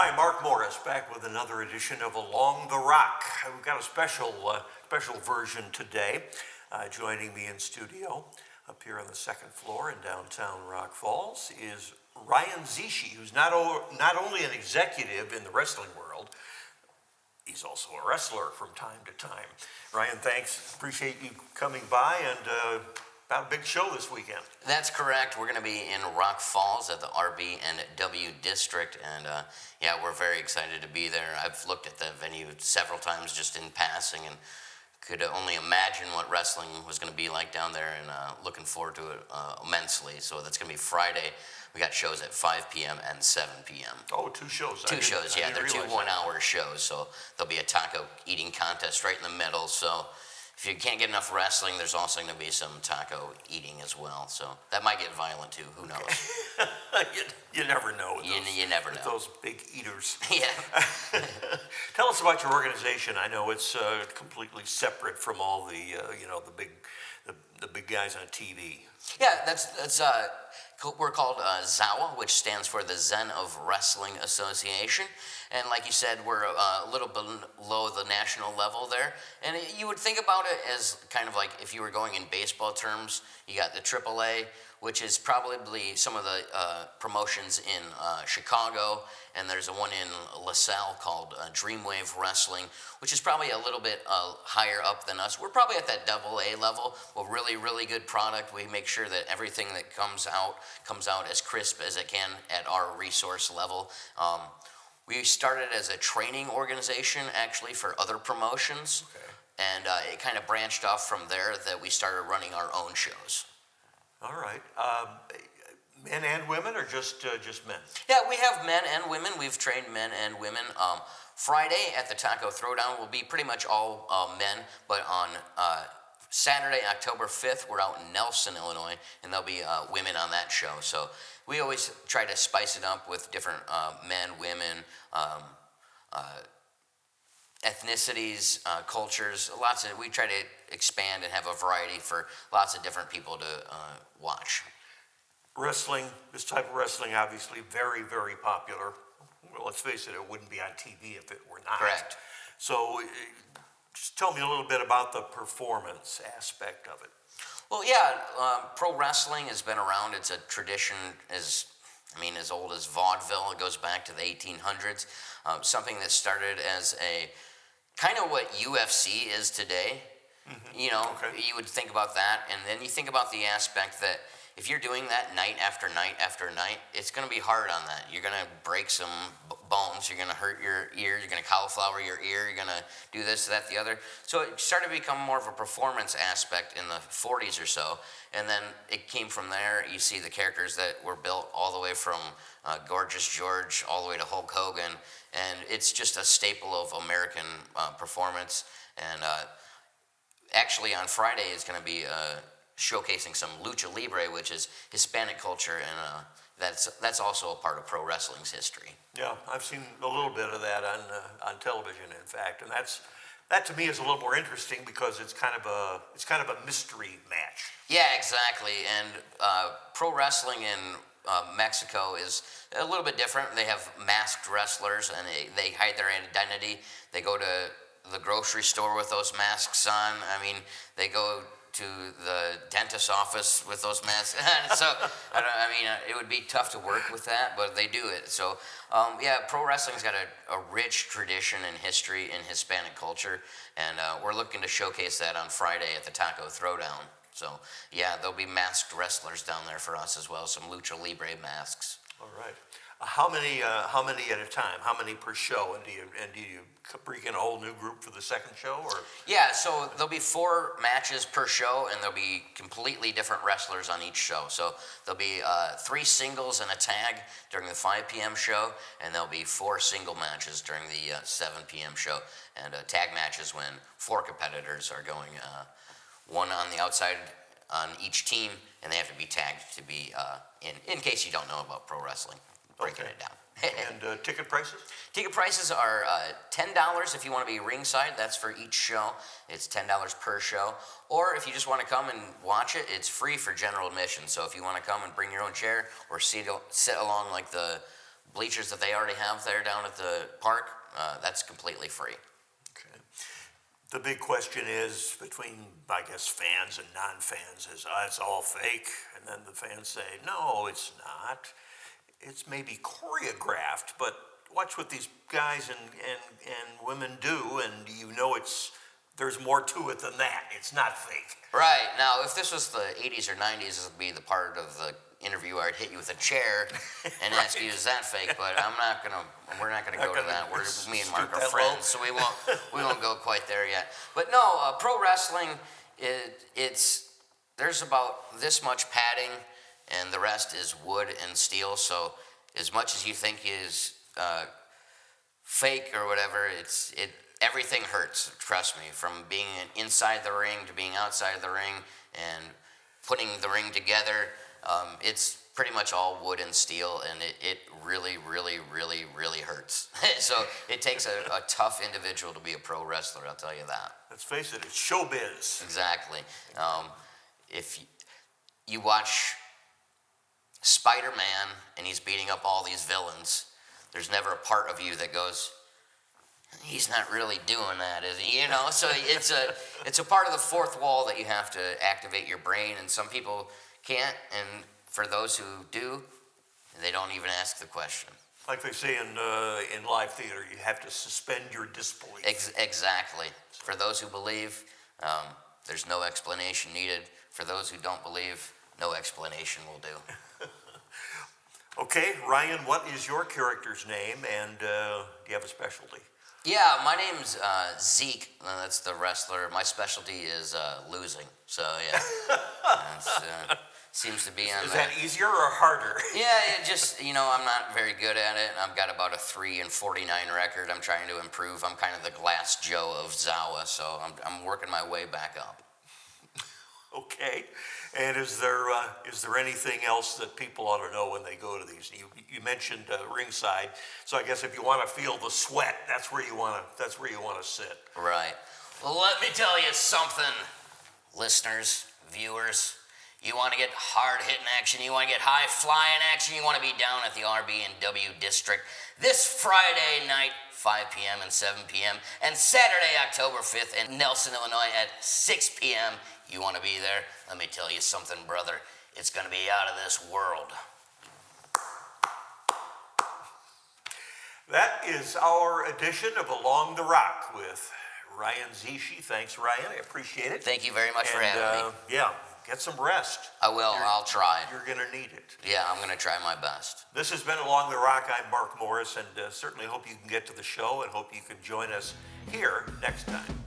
Hi, Mark Morris, back with another edition of Along the Rock. We've got a special version today. Joining me in studio up here on the second floor in downtown Rock Falls is Ryan Zschiesche, who's not only an executive in the wrestling world, he's also a wrestler from time to time. Ryan, thanks. Appreciate you coming by and about a big show this weekend. That's correct. We're going to be in Rock Falls at the RB&W District, and we're very excited to be there. I've looked at the venue several times just in passing and could only imagine what wrestling was going to be like down there, and looking forward to it immensely. So that's going to be Friday. We got shows at 5 p.m. and 7 p.m. Oh, two shows. Two shows, yeah. They're two one-hour shows, so there'll be a taco eating contest right in the middle, so if you can't get enough wrestling, there's also going to be some taco eating as well. So that might get violent too. Who knows? you never know. You never know. Those big eaters. Yeah. Tell us about your organization. I know it's completely separate from all the big guys on TV. Yeah, that's we're called ZOWA, which stands for the Zen of Wrestling Association. And like you said, we're a little below the national level there. And you would think about it as kind of like if you were going in baseball terms, you got the AAA, which is probably some of the promotions in Chicago, and there's one in LaSalle called Dreamwave Wrestling, which is probably a little bit higher up than us. We're probably at that AA level with really, really good product. We make sure that everything that comes out as crisp as it can at our resource level. We started as a training organization, actually, for other promotions, and it kind of branched off from there that we started running our own shows. All right. Men and women, or just men? Yeah, we have men and women. We've trained men and women. Friday at the Taco Throwdown will be pretty much all men, but on Saturday, October 5th, we're out in Nelson, Illinois, and there'll be women on that show. So we always try to spice it up with different men, women, ethnicities, cultures. We try to expand and have a variety for lots of different people to watch. Wrestling, this type of wrestling, obviously very, very popular. Well, let's face it wouldn't be on TV if it were not. Correct. So just tell me a little bit about the performance aspect of it. Well, yeah, pro wrestling has been around. It's a tradition as old as vaudeville. It goes back to the 1800s. Something that started as a kind of what UFC is today. Mm-hmm. You would think about that, and then you think about the aspect that if you're doing that night after night after night, it's going to be hard on that. You're going to break some bones. You're going to hurt your ear. You're going to cauliflower your ear. You're going to do this, that, the other. So it started to become more of a performance aspect in the 40s or so. And then it came from there. You see the characters that were built all the way from Gorgeous George all the way to Hulk Hogan. And it's just a staple of American performance. And actually on Friday is going to be showcasing some lucha libre, which is Hispanic culture, and that's also a part of pro wrestling's history. Yeah, I've seen a little bit of that on television, in fact, and that to me is a little more interesting because it's kind of a mystery match. Yeah, exactly. And pro wrestling in Mexico is a little bit different. They have masked wrestlers, and they hide their identity. They go to the grocery store with those masks on. They go to the dentist's office with those masks. So, it would be tough to work with that, but they do it. So, pro wrestling's got a rich tradition and history in Hispanic culture, and we're looking to showcase that on Friday at the Taco Throwdown. So, yeah, there'll be masked wrestlers down there for us as well, some lucha libre masks. All right. How many at a time? How many per show? And do you bring in a whole new group for the second show? Or yeah, so there'll be 4 matches per show, and there'll be completely different wrestlers on each show. So there'll be 3 singles and a tag during the 5 p.m. show, and there'll be 4 single matches during the 7 p.m. show, and tag matches when 4 competitors are going, one on the outside on each team, and they have to be tagged to be in case you don't know about pro wrestling. Breaking it down. And ticket prices? Ticket prices are $10 if you want to be ringside. That's for each show. It's $10 per show. Or if you just want to come and watch it, it's free for general admission. So if you want to come and bring your own chair or sit along like the bleachers that they already have there down at the park, that's completely free. Okay. The big question is between, I guess, fans and non-fans is, it's all fake. And then the fans say, no, it's not. It's maybe choreographed, but watch what these guys and women do, and you know there's more to it than that. It's not fake. Right. Now, if this was the 80s or 90s, this would be the part of the interview where I'd hit you with a chair and Right. ask you, is that fake? But we're not gonna go to that. Me and Mark are stoop that friends, low. so we won't go quite there yet. But no, pro wrestling, there's about this much padding, and the rest is wood and steel. So as much as you think is fake or whatever, everything hurts. Trust me, from being inside the ring to being outside of the ring and putting the ring together. It's pretty much all wood and steel, and it really, really, really, really hurts. So it takes a tough individual to be a pro wrestler, I'll tell you that. Let's face it, it's showbiz. Exactly. If you watch Spider-Man and he's beating up all these villains, there's never a part of you that goes, he's not really doing that, is he? You know, so it's a part of the fourth wall that you have to activate your brain, and some people can't, and for those who do, they don't even ask the question. Like they say in live theater, you have to suspend your disbelief. Exactly. For those who believe, there's no explanation needed. For those who don't believe, no explanation will do. Okay, Ryan, what is your character's name, and do you have a specialty? Yeah, my name's Zeke. That's the wrestler. My specialty is losing. So yeah, seems to be on. Is that easier or harder? Yeah, I'm not very good at it. I've got about a 3-49 record. I'm trying to improve. I'm kind of the Glass Joe of ZOWA, so I'm working my way back up. Okay, and is there anything else that people ought to know when they go to these? You mentioned ringside, so I guess if you want to feel the sweat, that's where you want to sit. Right. Well, let me tell you something, listeners, viewers. You want to get hard-hitting action, you want to get high-flying action, you want to be down at the RB&W District this Friday night, 5 p.m. and 7 p.m., and Saturday, October 5th in Nelson, Illinois at 6 p.m. You want to be there? Let me tell you something, brother. It's going to be out of this world. That is our edition of Along the Rock with Ryan Zschiesche. Thanks, Ryan. I appreciate it. Thank you very much for having me. Yeah, get some rest. I will. I'll try. You're going to need it. Yeah, I'm going to try my best. This has been Along the Rock. I'm Mark Morris, and certainly hope you can get to the show and hope you can join us here next time.